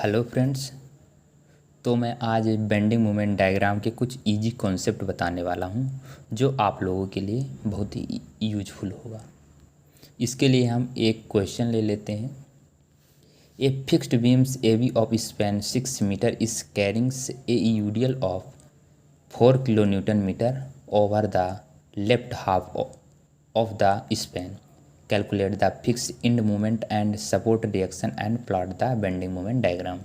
Hello friends. तो मैं आज बेंडिंग मोमेंट डायग्राम के कुछ इजी कॉन्सेप्ट बताने वाला हूं जो आप लोगों के लिए बहुत ही यूजफुल होगा। इसके लिए हम एक क्वेश्चन ले लेते हैं। A fixed beams A B of span 6 metre is carrying a UDL of 4 kilo newton metre over the left half of the span. Calculate the fix end moment and support reaction and plot the bending moment diagram.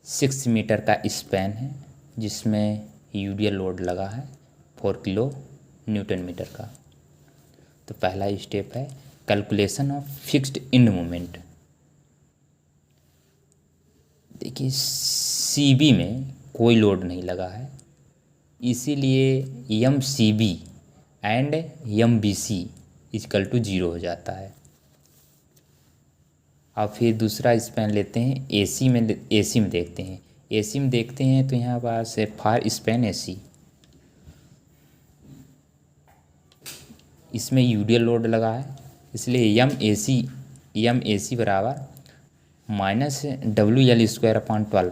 6 metre का span है जिसमें UDL load लगा है 4 kilo newton metre का। तो पहला step है calculation of fixed end moment. देखिए सीबी में कोई लोड नहीं लगा है, इसीलिए M C B and M B C equal to 0 हो जाता है। अब फिर दूसरा स्पैन लेते हैं एसी में देखते हैं। एसी में देखते हैं तो यहाँ पास है फार स्पैन एसी। इसमें यूडियल लोड लगा है, इसलिए एम ए सी बराबर माइनस WL²/12।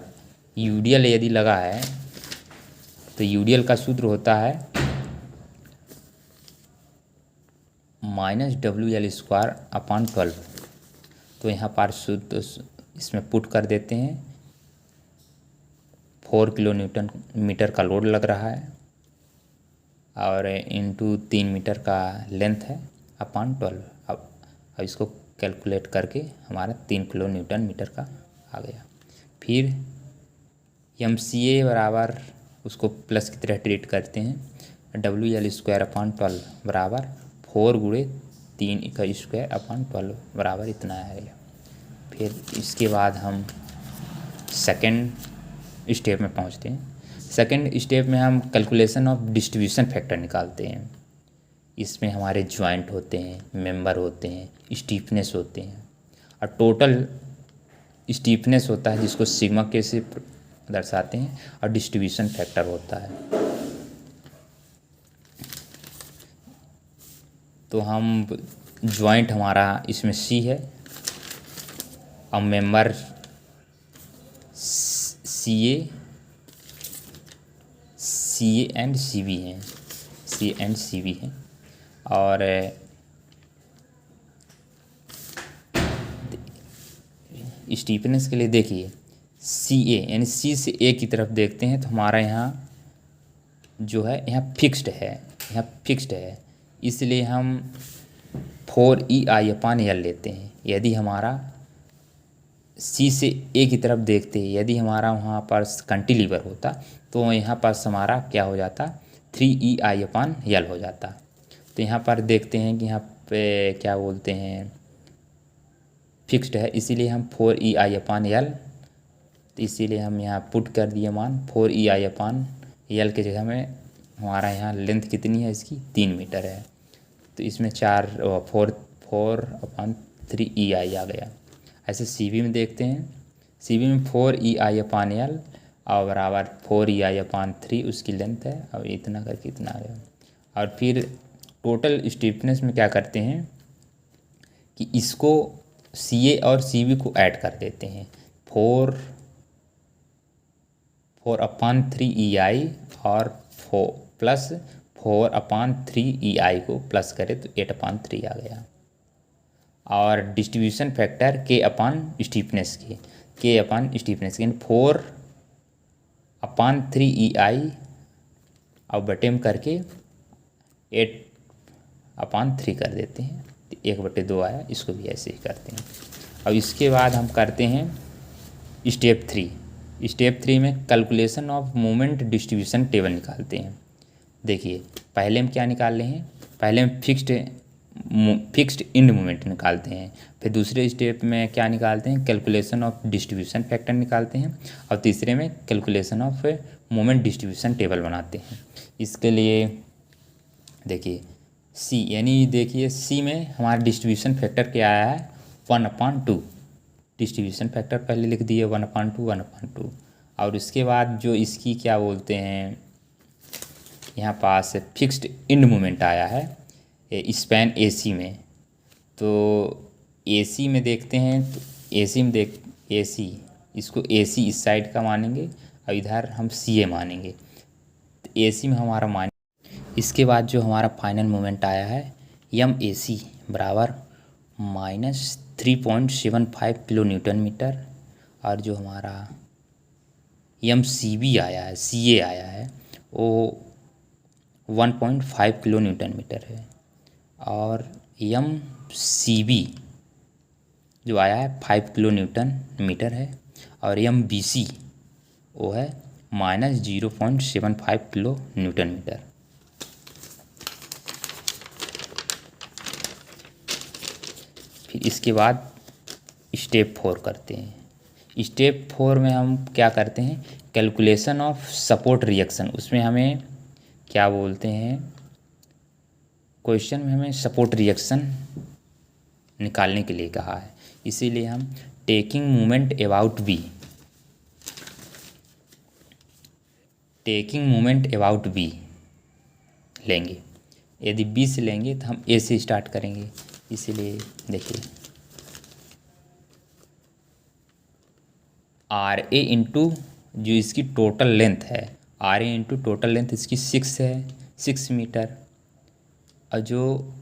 यूडियल यदि लगा है तो यूडियल का सूत्र होता है -WL²/12। तो यहाँ पर सूत्र इसमें पुट कर देते हैं। 4 किलो न्यूटन मीटर का लोड लग रहा है और इंटू 3 मीटर का लेंथ है अपॉन 12। अब इसको कैलकुलेट करके हमारा 3 किलो न्यूटन मीटर का आ गया। फिर MCA बराबर उसको प्लस की तरह ट्रीट करते हैं। WL²/12 बराबर 4 गुणे 3²/12 बराबर इतना आएगा। फिर इसके बाद हम सेकंड स्टेप में पहुंचते हैं। सेकंड स्टेप में हम कैलकुलेशन ऑफ डिस्ट्रीब्यूशन फैक्टर निकालते हैं। इसमें हमारे जॉइंट होते हैं, मेंबर होते हैं, स्टीफनेस होते हैं और टोटल स्टीफनेस होता है जिसको सिग्मा के से दर्शाते हैं और डिस्ट्रीब्यूशन फैक्टर होता है। तो हम जॉइंट हमारा इसमें सी है और member C A and C B हैं, और स्टीफनेस के लिए देखिए सी ए यानी सी से ए की तरफ देखते हैं तो हमारा यहाँ जो है यहाँ फिक्स्ड है, इसलिए हम 4EI/L लेते हैं। यदि हमारा सी से ए की तरफ देखते हैं, यदि हमारा वहाँ पर कैंटिलीवर होता तो यहाँ पास हमारा क्या हो जाता 3EI/L हो जाता। तो यहाँ पर देखते हैं कि यहाँ पे क्या बोलते हैं फिक्स्ड है, इसीलिए हम 4EI/L, तो इसीलिए हम यहाँ पुट कर दिए मान 4EI/L के जगह में हमारा यहाँ लेंथ कितनी है इसकी 3 मीटर है। तो इसमें 4/3EI आ गया। ऐसे सीबी में देखते हैं, सीबी में 4EI/L और बराबर 4EI/3 उसकी लेंथ है और इतना करके इतना आ गया। और फिर टोटल स्टीफनेस में क्या करते हैं कि इसको CA और CB को ऐड कर देते हैं। 4/3EI और 4 प्लस 4/3EI को प्लस करें तो 8/3 आ गया। और डिस्ट्रीब्यूशन फैक्टर K/स्टीफनेस के 4/3EI और बटे में करके 8/3 कर देते हैं, 1/2 आया। इसको भी ऐसे ही करते हैं। अब इसके बाद हम करते हैं स्टेप 3 में calculation of moment distribution table निकालते हैं। देखिए पहले हम क्या निकाल रहे हैं, पहले हम फिक्स्ड इंड मोमेंट निकालते हैं। फिर दूसरे स्टेप में क्या निकालते हैं कैलकुलेशन ऑफ डिस्ट्रीब्यूशन फैक्टर निकालते हैं और तीसरे में calculation of moment distribution table बनाते हैं। इसके लिए देखिए सी यानी देखिए सी में हमारा डिस्ट्रीब्यूशन फैक्टर क्या आया है 1/2। डिस्ट्रीब्यूशन फैक्टर पहले लिख दिए 1/2। और उसके बाद जो इसकी क्या बोलते हैं यहाँ पास फिक्स्ड इंड मोमेंट आया है स्पैन AC में, तो एसी में देखते हैं तो एसी में एसी, इसको एसी इस साइड का मानेंगे और इधर हम सीए मानेंगे। तो एसी में हमारा मान, इसके बाद जो हमारा फाइनल मोमेंट आया है यम एसी बराबर -3.75 किलो न्यूटन मीटर, और जो हमारा यम सी बी आया है, सी ए आया है, वो 1.5 किलो न्यूटन मीटर है, और यम सी बी जो आया है 5 किलो न्यूटन मीटर है, और यम बी सी वो है -0.75 किलो न्यूटन मीटर। फिर इसके बाद स्टेप 4 करते हैं। स्टेप 4 में हम क्या करते हैं, कैलकुलेशन ऑफ सपोर्ट रिएक्शन। उसमें हमें क्या बोलते हैं, क्वेश्चन में हमें सपोर्ट रिएक्शन निकालने के लिए कहा है, इसीलिए हम taking moment about B, taking moment about B लेंगे। यदि बी से लेंगे तो हम ए से स्टार्ट करेंगे, इसीलिए देखिए आर ए इंटू जो इसकी टोटल लेंथ है, R A into total length इसकी 6 है, 6 मीटर, और जो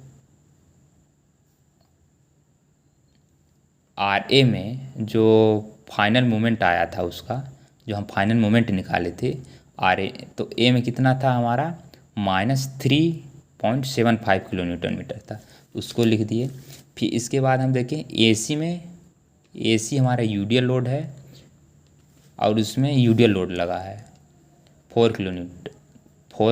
आर ए में जो फाइनल मोमेंट आया था उसका, जो हम फाइनल मोमेंट निकाले थे आर ए, तो ए में कितना था हमारा -3.75 किलो न्यूटन मीटर था, उसको लिख दिए। फिर इसके बाद हम देखें एसी में, एसी हमारा यूडियल लोड है और उसमें यूडियल लोड लगा है 4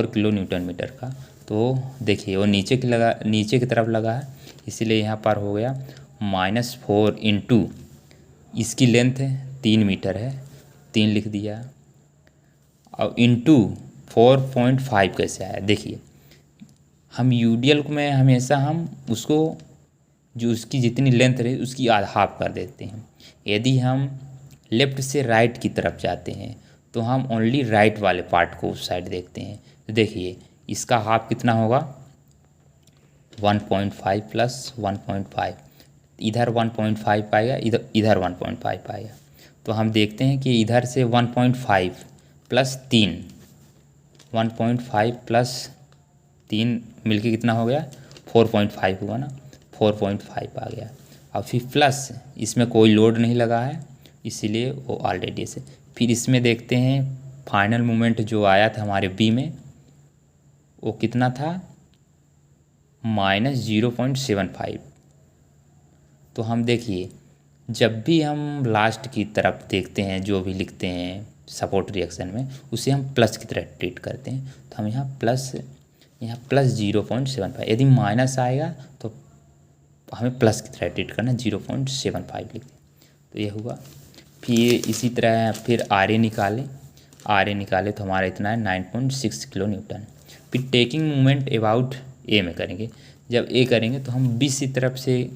किलो न्यूटन मीटर का, तो देखिए वो नीचे की तरफ लगा है, इसीलिए यहाँ पर हो गया -4 इंटू इसकी लेंथ है 3 मीटर है, 3 लिख दिया, और इंटू 4.5 कैसे आया, देखिए हम यूडियल में हमेशा हम उसको जो उसकी जितनी लेंथ रही उसकी आधा हाफ कर देते हैं। यदि हम लेफ़्ट से राइट की तरफ जाते हैं तो हम ओनली राइट वाले पार्ट को उस साइड देखते हैं। तो देखिए इसका हाफ कितना होगा 1.5 प्लस 1.5, इधर 1.5 पाएगा, इधर 1.5 पाएगा, तो हम देखते हैं कि इधर से 1.5 प्लस 3, 1.5 प्लस 3 मिलके कितना हो गया 4.5 हुआ ना, 4.5 आ गया, और फिर प्लस इसमें कोई लोड नहीं लगा है इसीलिए वो ऑलरेडी से। फिर इसमें देखते हैं फाइनल मोमेंट जो आया था हमारे बी में वो कितना था -0.75। तो हम देखिए जब भी हम लास्ट की तरफ देखते हैं जो भी लिखते हैं सपोर्ट रिएक्शन में उसे हम प्लस की तरह ट्रीट करते हैं, तो हम यहाँ प्लस 0.75, यदि माइनस आएगा तो हमें प्लस की तरह ट्रीट करना, 0.75 लिखते हैं, तो ये हुआ। फिर इसी तरह फिर आर ए निकाले तो हमारा इतना है 9.6 किलो न्यूटन। फिर टेकिंग मोमेंट अबाउट ए में करेंगे, जब ए करेंगे तो हम बी सी तरफ से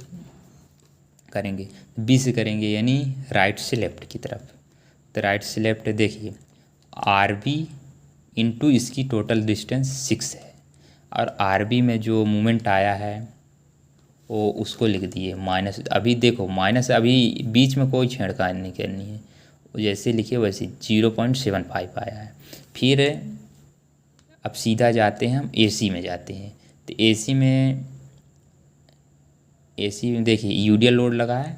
करेंगे, बी से करेंगे यानी राइट से लेफ़्ट की तरफ, तो राइट से लेफ़्ट देखिए आर बी इंटू इसकी टोटल डिस्टेंस 6 है, और आर बी में जो मोमेंट आया है वो उसको लिख दिए माइनस, अभी देखो माइनस अभी बीच में कोई छेड़छाड़ नहीं करनी है, जैसे लिखिए वैसे 0.75 आया है। फिर अब सीधा जाते हैं हम एसी में जाते हैं, तो एसी में देखिए यूडियल लोड लगा है,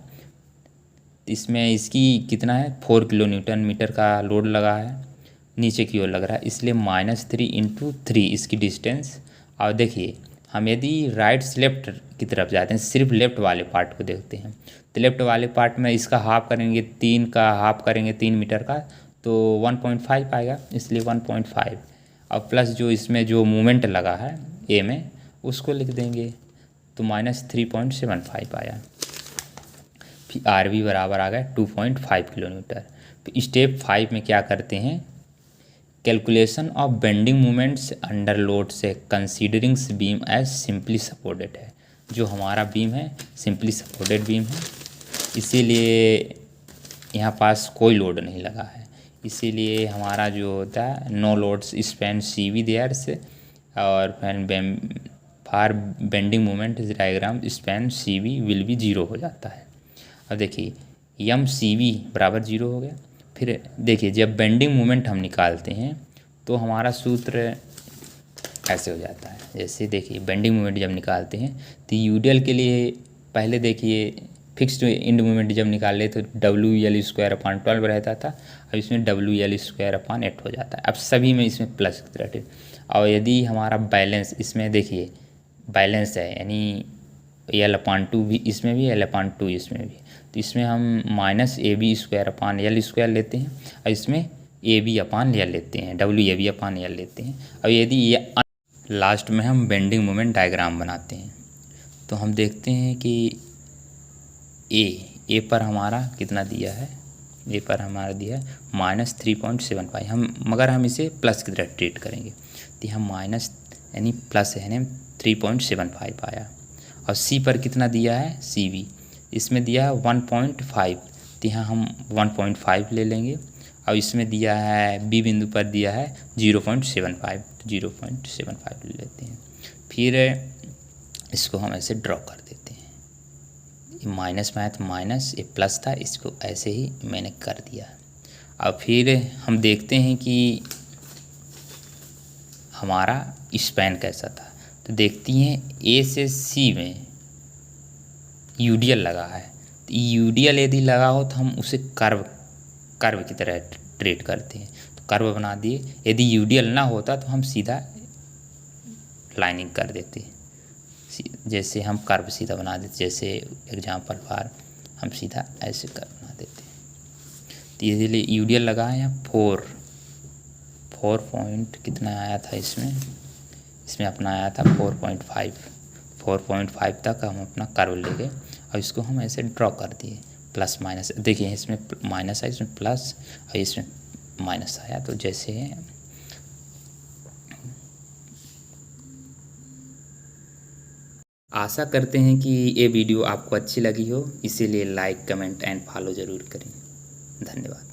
इसमें इसकी कितना है 4 किलो न्यूटन मीटर का लोड लगा है, नीचे की ओर लग रहा है, इसलिए -3 इंटू 3 इसकी डिस्टेंस। और देखिए हम यदि राइट से लेफ्ट की तरफ जाते हैं, सिर्फ लेफ़्ट वाले पार्ट को देखते हैं, तो लेफ़्ट वाले पार्ट में इसका हाफ करेंगे, 3 का हाफ करेंगे 3 मीटर का, तो 1.5 आएगा, इसलिए 1.5, और प्लस जो इसमें जो मोमेंट लगा है ए में उसको लिख देंगे, तो -3.75 आया। फिर आर बी बराबर आ गया 2.5 किलो न्यूटन। फिर स्टेप 5 में क्या करते हैं, calculation of bending moments under load से considering beam as simply supported है। जो हमारा बीम है सिंपली सपोर्टेड बीम है, इसीलिए यहाँ पास कोई लोड नहीं लगा है, इसीलिए हमारा जो होता है no loads span C V there से, और for bending moment diagram span C V will be 0 हो जाता है। अब देखिए यम सी वी बराबर 0 हो गया। फिर देखिए जब बेंडिंग मोमेंट हम निकालते हैं तो हमारा सूत्र ऐसे हो जाता है। जैसे देखिए बेंडिंग मोमेंट जब निकालते हैं तो यूडियल के लिए पहले देखिए फिक्स्ड एंड मोमेंट जब निकाले तो WL²/12 रहता था। अब इसमें WL²/8 हो जाता है। अब सभी में इसमें प्लस की तरह। और यदि हमारा बैलेंस इसमें देखिए बैलेंस है यानी L/2 भी इसमें भी L/2 इसमें भी, तो इसमें हम -AB²/L² लेते हैं और इसमें AB/L लेते हैं, WAB/L लेते हैं। और यदि ये लास्ट में हम बेंडिंग मोमेंट डायग्राम बनाते हैं तो हम देखते हैं कि ए पर हमारा कितना दिया है, ए पर हमारा दिया है -3.75 हम, मगर हम इसे प्लस की तरह ट्रीट करेंगे तो यहाँ माइनस यानी प्लस है यानी 3.75 आया। और सी पर कितना दिया है, सी वी इसमें दिया है 1.5 तो यहाँ हम 1.5 ले लेंगे। और इसमें दिया है बी बिंदु पर दिया है 0.75 तो 0.75 ले लेते हैं। फिर इसको हम ऐसे ड्रॉ कर देते हैं। ये माइनस में आया तो माइनस, ये प्लस था, इसको ऐसे ही मैंने कर दिया। अब फिर हम देखते हैं कि हमारा स्पैन कैसा था। तो देखती हैं ए से सी में यूडियल लगा है। तो यूडियल यदि लगा हो तो हम उसे कर्व की तरह ट्रीट करते हैं। तो कर्व बना दिए। यदि यूडियल ना होता तो हम सीधा लाइनिंग कर देते, जैसे हम कर्व सीधा बना देते। जैसे एग्जाम्पल फॉर हम सीधा ऐसे कर्व बना देते। तो इसलिए यूडियल लगा है यहाँ 4 पॉइंट कितना आया था इसमें अपना आया था 4.5 तक हम अपना कर्व ले गए और इसको हम ऐसे ड्रॉ कर दिए प्लस माइनस। देखिए इसमें माइनस है, इसमें प्लस और इसमें माइनस आया। तो जैसे आशा करते हैं कि ये वीडियो आपको अच्छी लगी हो, इसीलिए लाइक कमेंट एंड फॉलो ज़रूर करें। धन्यवाद।